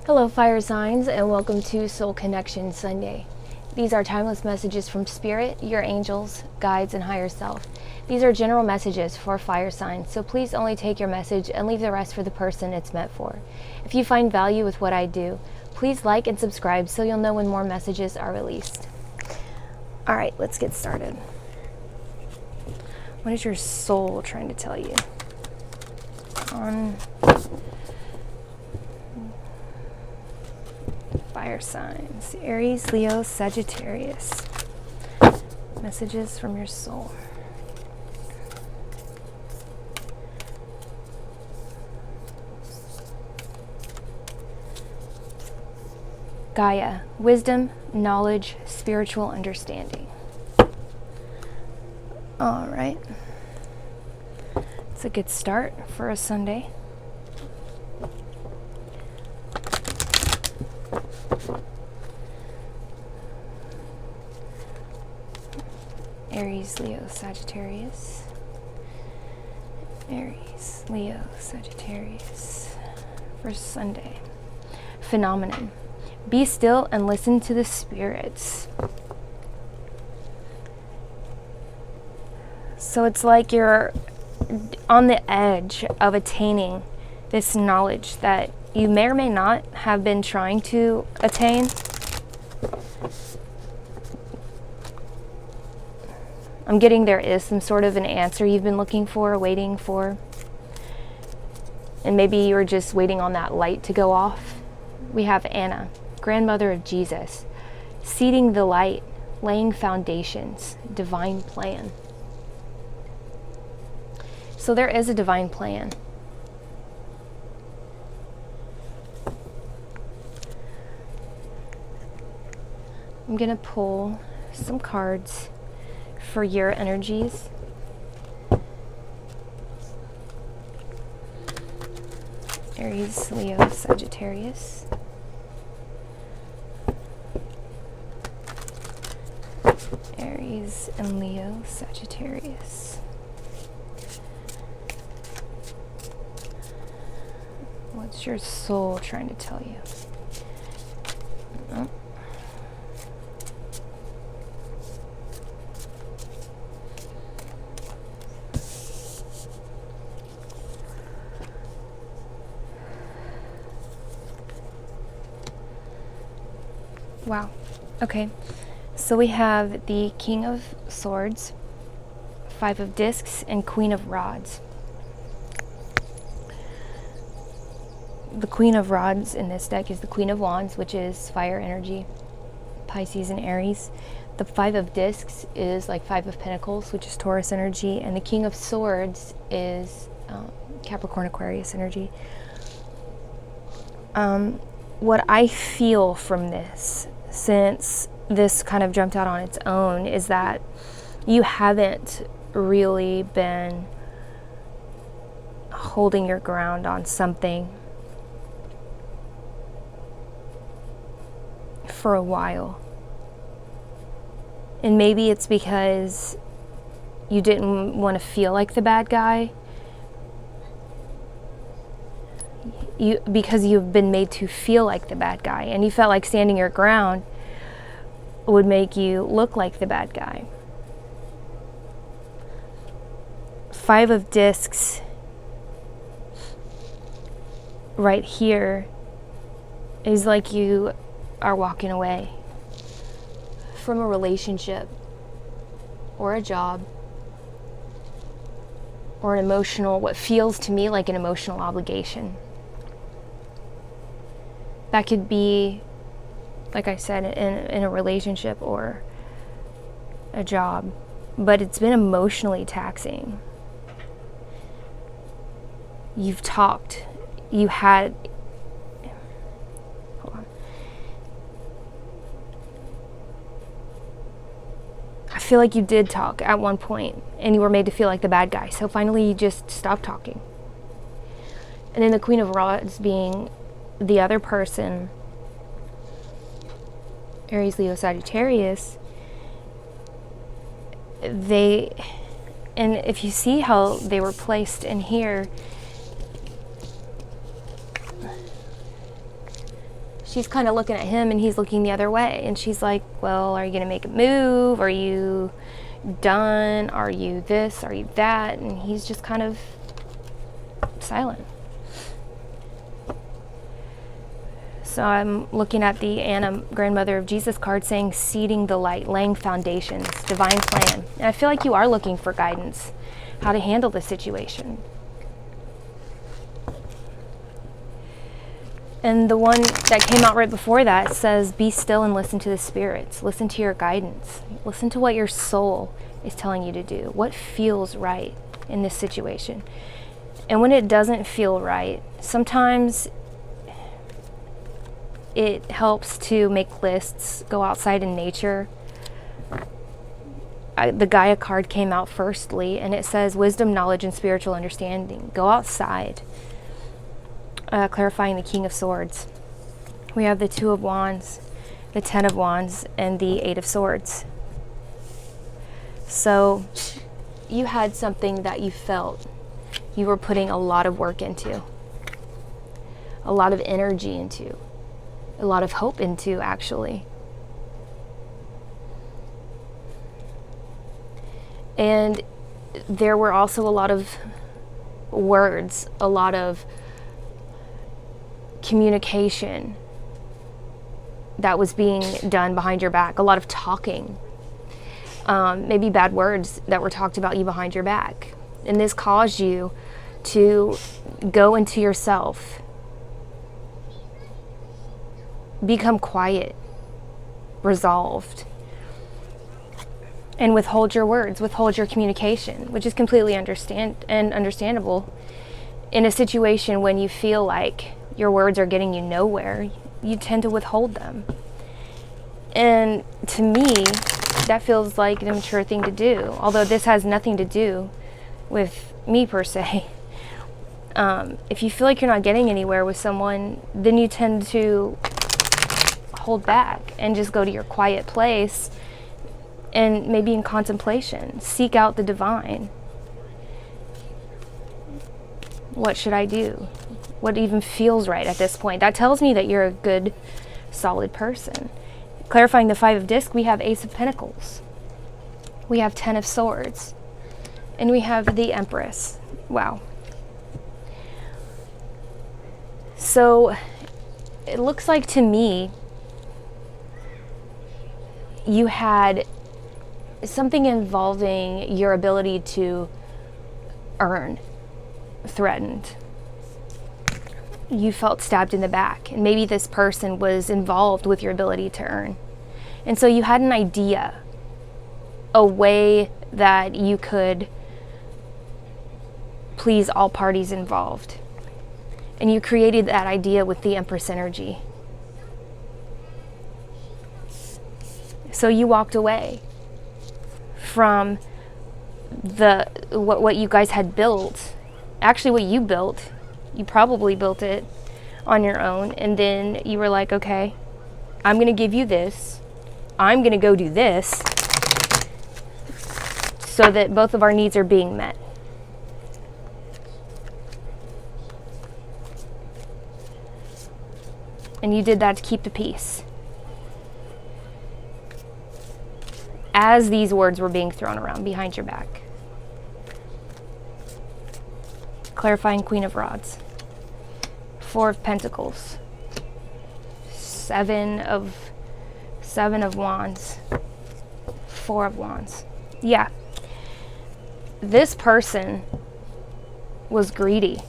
Hello fire signs, and welcome to Soul Connection Sunday. These are timeless messages from Spirit, your angels, guides, and higher self. These are general messages for fire signs, so please only take your message and leave the rest for the person it's meant for. If you find value with what I do, please like and subscribe so you'll know when more messages are released. Alright, let's get started. What is your soul trying to tell you? On fire signs, Aries, Leo, Sagittarius. Messages from your soul. Gaia, wisdom, knowledge, spiritual understanding. All right. It's a good start for a Sunday. Aries, Leo, Sagittarius. Aries, Leo, Sagittarius. For Sunday. Phenomenon. Be still and listen to the spirits. So it's like you're on the edge of attaining this knowledge that you may or may not have been trying to attain. I'm getting there is some sort of an answer you've been looking for, waiting for. And maybe you're just waiting on that light to go off. We have Anna, grandmother of Jesus, seeding the light, laying foundations, divine plan. So there is a divine plan. I'm going to pull some cards for your energies. Aries, Leo, Sagittarius. Aries and Leo, Sagittarius. What's your soul trying to tell you? Oh. Wow. Okay. So we have the King of Swords, Five of Discs, and Queen of Rods. The Queen of Rods in this deck is the Queen of Wands, which is fire energy, Pisces and Aries. The Five of Discs is like Five of Pentacles, which is Taurus energy. And the King of Swords is Capricorn, Aquarius energy. What I feel from this, since this kind of jumped out on its own, is that you haven't really been holding your ground on something for a while. And maybe it's because you didn't want to feel like the bad guy. Because you've been made to feel like the bad guy, and you felt like standing your ground would make you look like the bad guy. Five of Discs right here is like you are walking away from a relationship or a job or an emotional, what feels to me like an emotional obligation. That could be, like I said, in a relationship or a job, but it's been emotionally taxing. You've talked, you had, hold on. I feel like you did talk at one point and you were made to feel like the bad guy. So finally you just stopped talking. And then the Queen of Rods being the other person, Aries, Leo, Sagittarius, and if you see how they were placed in here, she's kind of looking at him and he's looking the other way. And she's like, well, are you going to make a move? Are you done? Are you this? Are you that? And he's just kind of silent. So I'm looking at the Anna, Grandmother of Jesus card, saying seeding the light, laying foundations, divine plan. And I feel like you are looking for guidance, how to handle the situation. And the one that came out right before that says, be still and listen to the spirits. Listen to your guidance. Listen to what your soul is telling you to do. What feels right in this situation. And when it doesn't feel right, sometimes it helps to make lists, go outside in nature. The Gaia card came out firstly, and it says wisdom, knowledge, and spiritual understanding. Go outside. Clarifying the King of Swords. We have the Two of Wands, the Ten of Wands, and the Eight of Swords. So you had something that you felt you were putting a lot of work into, a lot of energy into, a lot of hope into, actually. And there were also a lot of words, a lot of communication that was being done behind your back, a lot of talking, maybe bad words that were talked about you behind your back. And this caused you to go into yourself, become quiet, resolved, and withhold your words, withhold your communication, which is completely understandable in a situation when you feel like your words are getting you nowhere. You tend to withhold them. And to me, that feels like the mature thing to do, although this has nothing to do with me per se. If you feel like you're not getting anywhere with someone, then you tend to hold back and just go to your quiet place and maybe in contemplation, seek out the divine. What should I do? What even feels right at this point? That tells me that you're a good, solid person. Clarifying the Five of Discs, we have Ace of Pentacles. We have Ten of Swords. And we have the Empress. Wow. So it looks like to me you had something involving your ability to earn threatened. You felt stabbed in the back, and maybe this person was involved with your ability to earn. And so you had an idea, a way that you could please all parties involved. And you created that idea with the Empress energy. So you walked away from what you guys had built. Actually, what you built, you probably built it on your own, and then you were like, okay, I'm going to give you this. I'm going to go do this so that both of our needs are being met. And you did that to keep the peace. As these words were being thrown around behind your back. Clarifying Queen of Rods. Four of Pentacles. Seven of Wands. Four of Wands. Yeah. This person was greedy.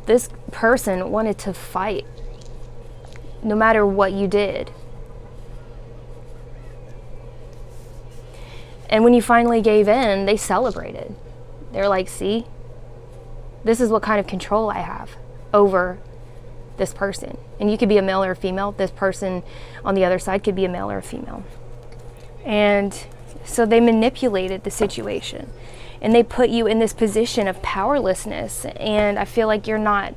This person wanted to fight no matter what you did. And when you finally gave in, they celebrated. They're like, see, this is what kind of control I have over this person. And you could be a male or a female. This person on the other side could be a male or a female. And so they manipulated the situation. And they put you in this position of powerlessness. And I feel like you're not,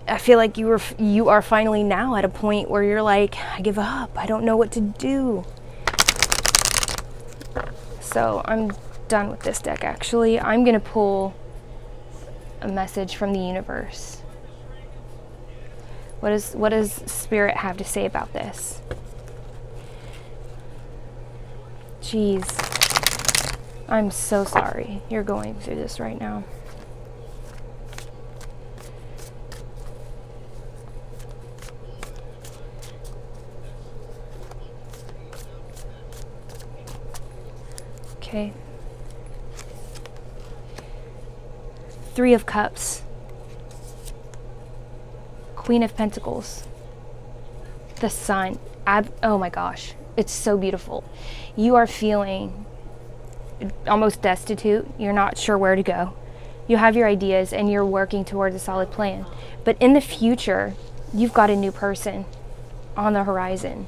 I feel like you are finally now at a point where you're like, I give up. I don't know what to do. So I'm done with this deck, actually. I'm going to pull a message from the universe. What does Spirit have to say about this? Jeez. I'm so sorry you're going through this right now. Okay. Three of Cups. Queen of Pentacles. The Sun. Oh my gosh. It's so beautiful. You are feeling almost destitute. You're not sure where to go. You have your ideas and you're working towards a solid plan. But in the future, you've got a new person on the horizon.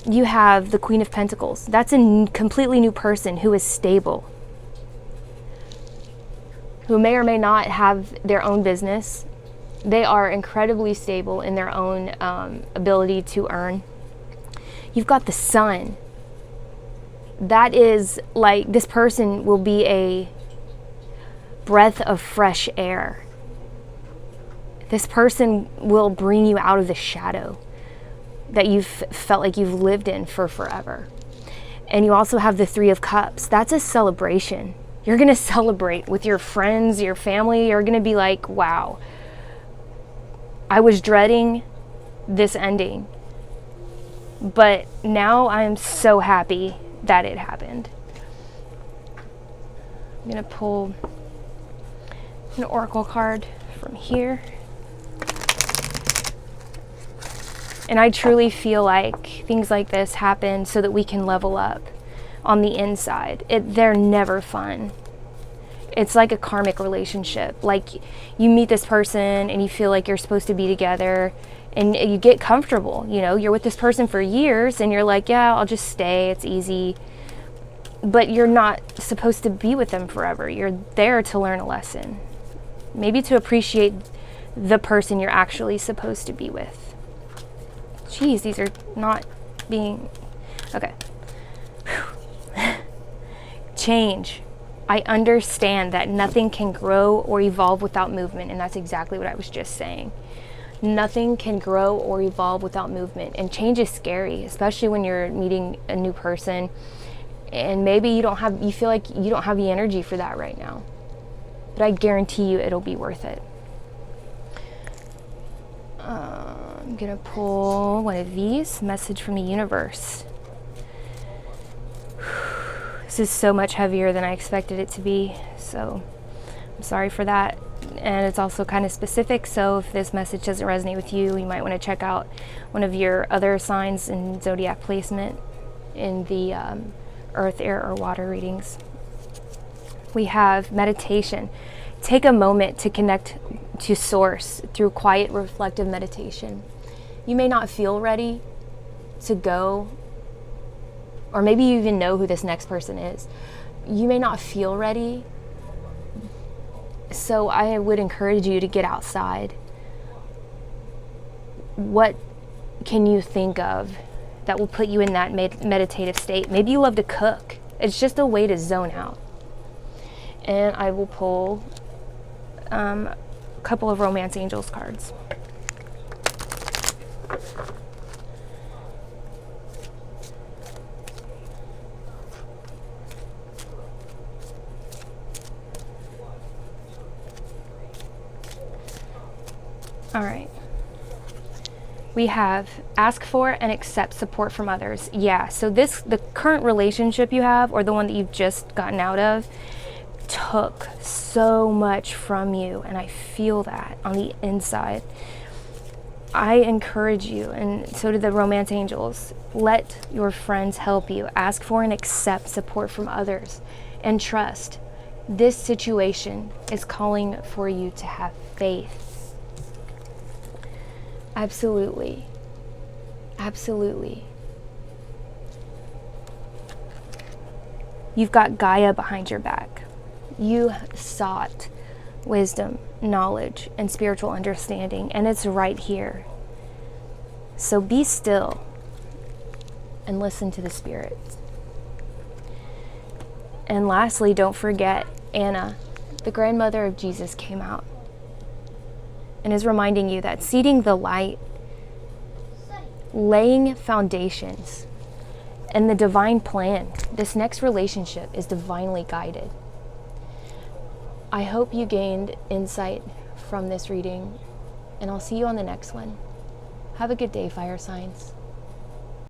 You have the Queen of Pentacles. That's a completely new person who is stable, who may or may not have their own business. They are incredibly stable in their own ability to earn. You've got the Sun. That is like, this person will be a breath of fresh air. This person will bring you out of the shadow that you've felt like you've lived in for forever. And you also have the Three of Cups. That's a celebration. You're going to celebrate with your friends, your family. You're going to be like, wow, I was dreading this ending, but now I'm so happy that it happened. I'm going to pull an oracle card from here. And I truly feel like things like this happen so that we can level up on the inside. They're never fun. It's like a karmic relationship. Like, you meet this person and you feel like you're supposed to be together and you get comfortable. You know, you're with this person for years and you're like, yeah, I'll just stay. It's easy. But you're not supposed to be with them forever. You're there to learn a lesson. Maybe to appreciate the person you're actually supposed to be with. Jeez, these are not being... Okay. Change. I understand that nothing can grow or evolve without movement, and that's exactly what I was just saying. Nothing can grow or evolve without movement, and change is scary, especially when you're meeting a new person, and maybe you feel like you don't have the energy for that right now. But I guarantee you it'll be worth it. I'm gonna pull one of these, message from the universe. This is so much heavier than I expected it to be, so I'm sorry for that. And it's also kind of specific, so if this message doesn't resonate with you, you might want to check out one of your other signs in zodiac placement in the earth, air, or water readings. We have meditation. Take a moment to connect to source through quiet, reflective meditation. You may not feel ready to go, or maybe you even know who this next person is. You may not feel ready, so I would encourage you to get outside. What can you think of that will put you in that meditative state? Maybe you love to cook. It's just a way to zone out. And I will pull a couple of Romance Angels cards. All right. We have ask for and accept support from others. Yeah, so the current relationship you have, or the one that you've just gotten out of, took so much from you, and I feel that on the inside. I encourage you, and so do the Romance Angels, let your friends help you. Ask for and accept support from others, and trust. This situation is calling for you to have faith. Absolutely. Absolutely. You've got Gaia behind your back. You sought wisdom, knowledge, and spiritual understanding, and it's right here. So be still and listen to the spirits. And lastly, don't forget Anna the grandmother of Jesus came out and is reminding you that seeding the light, laying foundations, and the divine plan, this next relationship is divinely guided. I hope you gained insight from this reading, and I'll see you on the next one. Have a good day, fire signs.